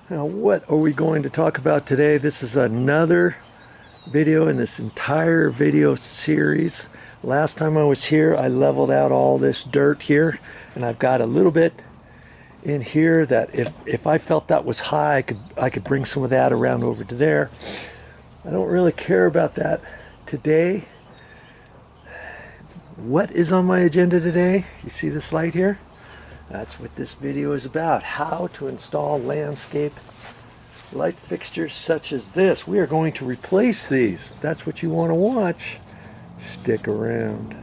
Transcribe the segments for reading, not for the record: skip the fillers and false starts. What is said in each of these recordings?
Now, what are we going to talk about today? This is another video in this entire video series. Last time I was here, I leveled out all this dirt here, and I've got a little bit in here that if I felt that was high, I could bring some of that around over to there. I don't really care about that today. What is on my agenda today? You see this light here? That's what this video is about. How to install landscape light fixtures such as this. We are going to replace these. If that's what you want to watch, stick around.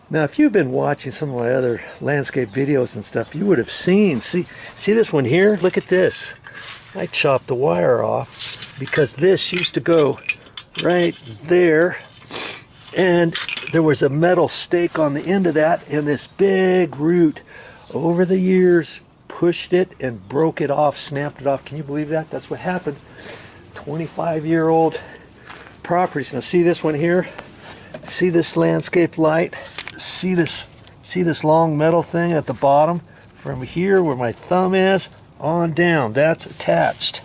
Now, if you've been watching some of my other landscape videos and stuff, you would have seen, see this one here? Look at this. I chopped the wire off because this used to go right there, and there was a metal stake on the end of that, and this big root over the years pushed it and broke it off, snapped it off. Can you believe that? That's what happens. 25-year-old properties. Now see this one here? See this landscape light? See this long metal thing at the bottom? From here where my thumb is on down, that's attached.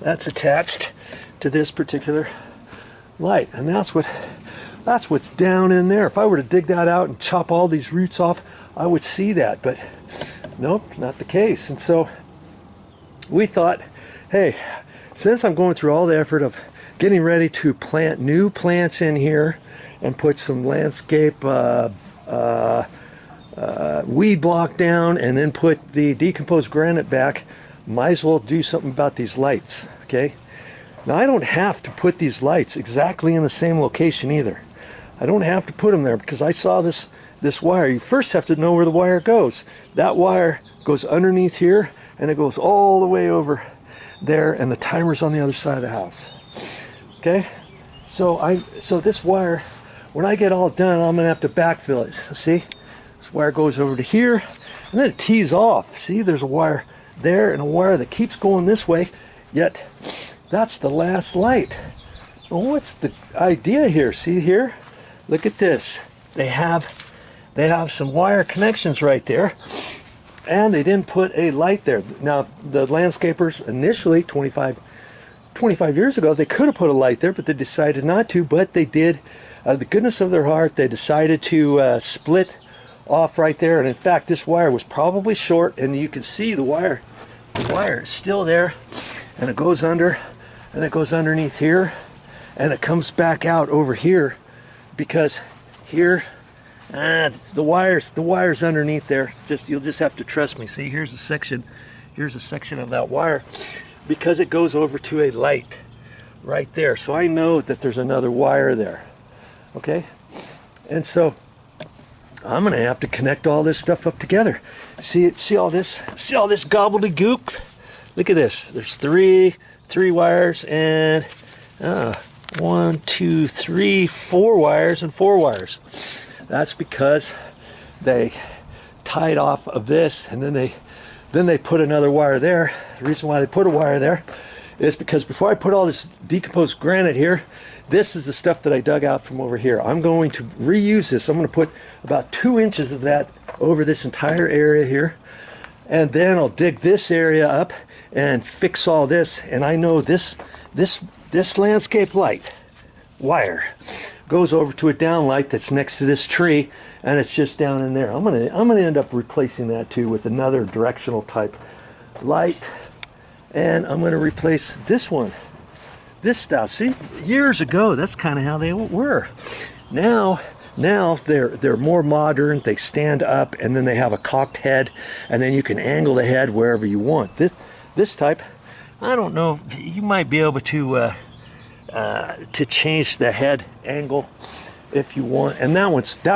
That's attached to this particular light, and that's what's down in there. If I were to dig that out and chop all these roots off, I would see that, but nope, not the case. And so we thought, hey, since I'm going through all the effort of getting ready to plant new plants in here and put some landscape weed block down and then put the decomposed granite back, might as well do something about these lights. Okay, now I don't have to put these lights exactly in the same location either. I don't have to put them there because I saw this wire. You first have to know where the wire goes. That wire goes underneath here and it goes all the way over there, and the timer's on the other side of the house. Okay, so this wire, when I get all done, I'm gonna have to backfill it. See, this wire goes over to here and then it tees off. See, there's a wire there and a wire that keeps going this way, yet that's the last light. Well, what's the idea here? See here, look at this. They have some wire connections right there, and they didn't put a light there. Now, the landscapers initially 25 years ago, they could have put a light there, but they decided not to. But they did, out of the goodness of their heart, they decided to split off right there. And in fact, this wire was probably short, and you can see the wire is still there, and it goes under, and it goes underneath here, and it comes back out over here, because here the wires underneath there. You'll just have to trust me. See, here's a section of that wire, because it goes over to a light right there. So I know that there's another wire there. Okay, and so I'm gonna have to connect all this stuff up together. See all this gobbledygook? Look at this. There's three wires, and 1, 2, 3, 4 wires, and 4 wires. That's because they tied off of this, and then they put another wire there. The reason why they put a wire there is because before I put all this decomposed granite here, this is the stuff that I dug out from over here. I'm going to reuse this. I'm going to put about 2 inches of that over this entire area here, and then I'll dig this area up and fix all this. And I know this landscape light wire goes over to a downlight that's next to this tree, and it's just down in there. I'm gonna end up replacing that too with another directional type light, and I'm gonna replace this one, this style. See, years ago, that's kind of how they were. Now they're more modern. They stand up, and then they have a cocked head, and then you can angle the head wherever you want. This type, I don't know, you might be able to change the head angle if you want. And that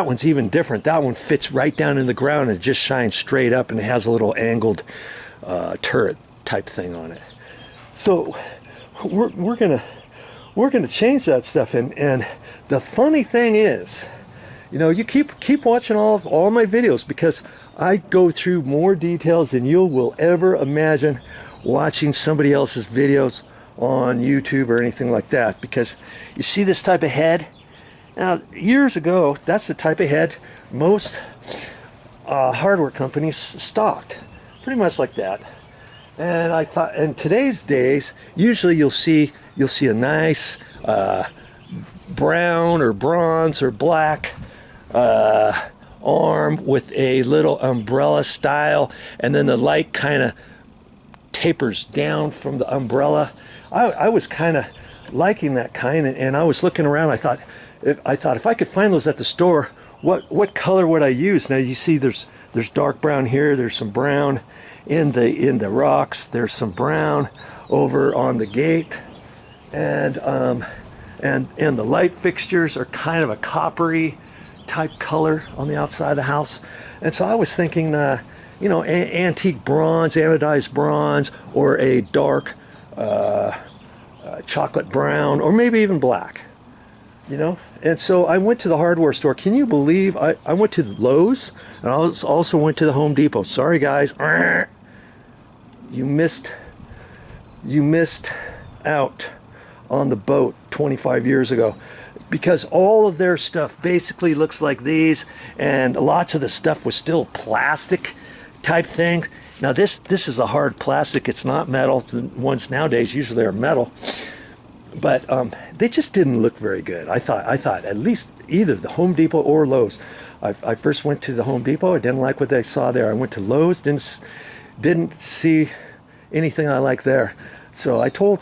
one's even different. That one fits right down in the ground and just shines straight up, and it has a little angled turret type thing on it. So we're gonna change that stuff. And the funny thing is, you know, you keep watching all my videos, because I go through more details than you will ever imagine watching somebody else's videos on YouTube or anything like that. Because you see this type of head. Now, years ago, that's the type of head most hardware companies stocked. pretty much like that. And I thought, in today's days, usually you'll see a nice brown or bronze or black arm with a little umbrella style, and then the light kind of tapers down from the umbrella. I was kind of liking that kind, and I was looking around. I thought if I could find those at the store, what color would I use? Now you see there's dark brown here, there's some brown in the rocks, there's some brown over on the gate, and the light fixtures are kind of a coppery type color on the outside of the house. And so I was thinking, you know, antique bronze, anodized bronze, or a dark chocolate brown, or maybe even black, you know. And so I went to the hardware store. Can you believe I went to Lowe's, and I also went to the Home Depot. Sorry guys, you missed out on the boat 25 years ago, because all of their stuff basically looks like these, and lots of the stuff was still plastic type things. Now this is a hard plastic, it's not metal. The ones nowadays usually are metal, but they just didn't look very good. I thought at least either the Home Depot or Lowe's. I first went to the Home Depot, I didn't like what I saw there. I went to Lowe's, didn't see anything I liked there. So I told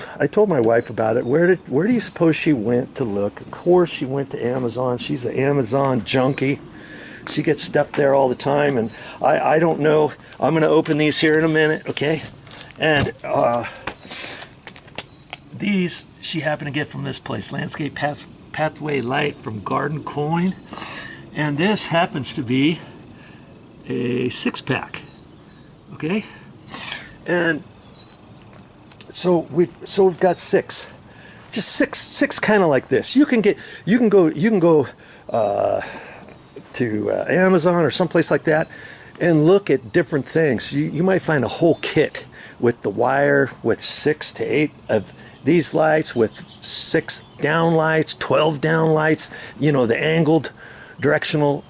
my wife about it. Where do you suppose she went to look? Of course she went to Amazon. She's an Amazon junkie. She gets stuff there all the time, and I don't know. I'm going to open these here in a minute, okay? And these she happened to get from this place, Landscape Pathway Light from Garden Coin. And this happens to be a 6-pack, okay? And so we've got six, just six kind of like this. You can go to Amazon or someplace like that and look at different things. You might find a whole kit with the wire with 6 to 8 of these lights, with 6 down lights, 12 down lights, you know, the angled directional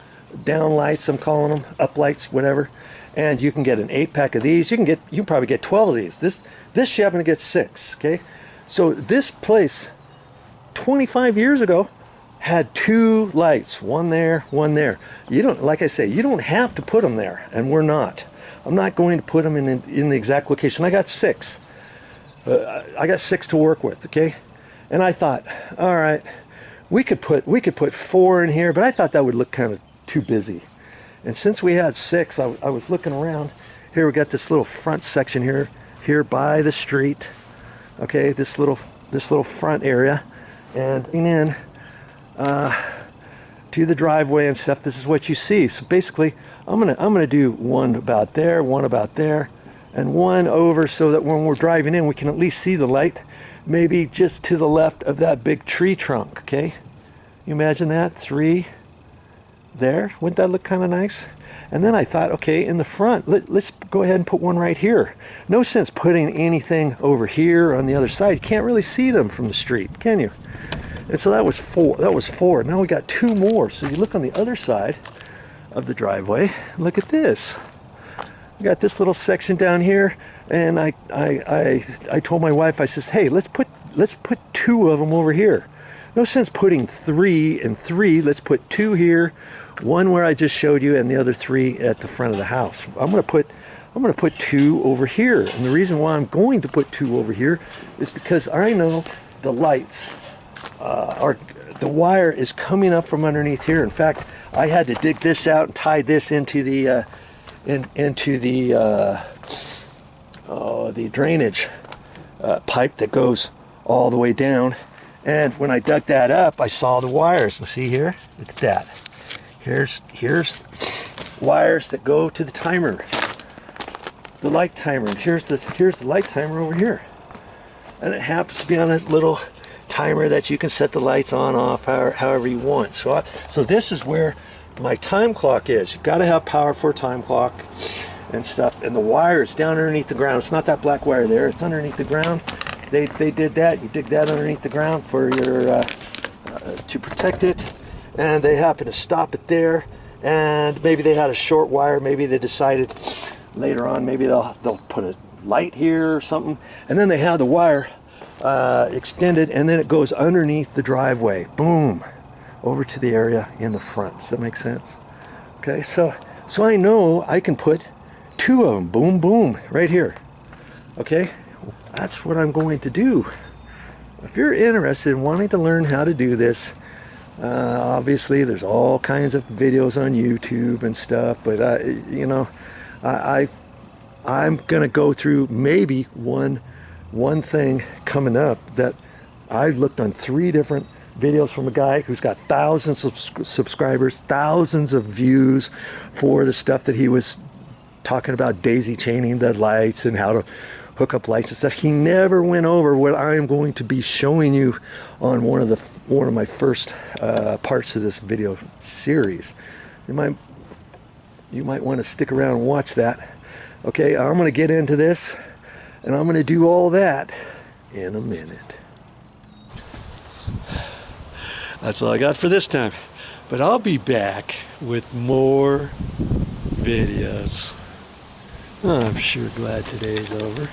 down lights, I'm calling them, up lights, whatever. And you can get an 8-pack of these. You can probably get 12 of these. This you happen to get 6, okay? So this place 25 years ago had 2 lights, one there, one there. You don't, like I say, you don't have to put them there, and we're not. I'm not going to put them in the exact location. I got 6. I got 6 to work with, okay? And I thought, all right, we could put 4 in here, but I thought that would look kind of too busy. And since we had 6, I was looking around. Here we got this little front section here by the street. Okay, this little front area, and in to the driveway and stuff. This is what you see. So basically, I'm gonna do one about there, one about there, and one over, so that when we're driving in, we can at least see the light. Maybe just to the left of that big tree trunk. Okay, you imagine that 3 there? Wouldn't that look kind of nice? And then I thought, okay, in the front, let's go ahead and put one right here. No sense putting anything over here on the other side. You can't really see them from the street, can you? And so that was 4. That was 4. Now we got 2 more. So you look on the other side of the driveway. Look at this. We got this little section down here, and I told my wife, I says, hey, let's put 2 of them over here. No sense putting 3 and 3. Let's put 2 here, 1 where I just showed you, and the other 3 at the front of the house. I'm gonna put 2 over here, and the reason why I'm going to put 2 over here is because I know the lights the wire is coming up from underneath here. In fact, I had to dig this out and tie this into the the drainage pipe that goes all the way down. And when I dug that up, I saw the wires. And see here, look at that. Here's wires that go to the timer, the light timer. And here's the light timer over here. And it happens to be on this little timer that you can set the lights on, off, however you want. So this is where my time clock is. You've got to have power for a time clock and stuff. And the wire is down underneath the ground. It's not that black wire there. It's underneath the ground. They did that. You dig that underneath the ground for your to protect it. And they happen to stop it there. And maybe they had a short wire. Maybe they decided, later on maybe they'll put a light here or something, and then they have the wire extended, and then it goes underneath the driveway, boom, over to the area in the front. Does that make sense? Okay, so I know I can put 2 of them, boom, boom, right here. Okay, that's what I'm going to do. If you're interested in wanting to learn how to do this, obviously there's all kinds of videos on YouTube and stuff, but you know, I'm gonna go through maybe one thing coming up that I looked on 3 different videos from a guy who's got thousands of subscribers, thousands of views for the stuff that he was talking about, daisy chaining the lights and how to hook up lights and stuff. He never went over what I'm going to be showing you on one of my first parts of this video series. You might want to stick around and watch that. Okay, I'm going to get into this, and I'm going to do all that in a minute. That's all I got for this time, but I'll be back with more videos. I'm sure glad today's over.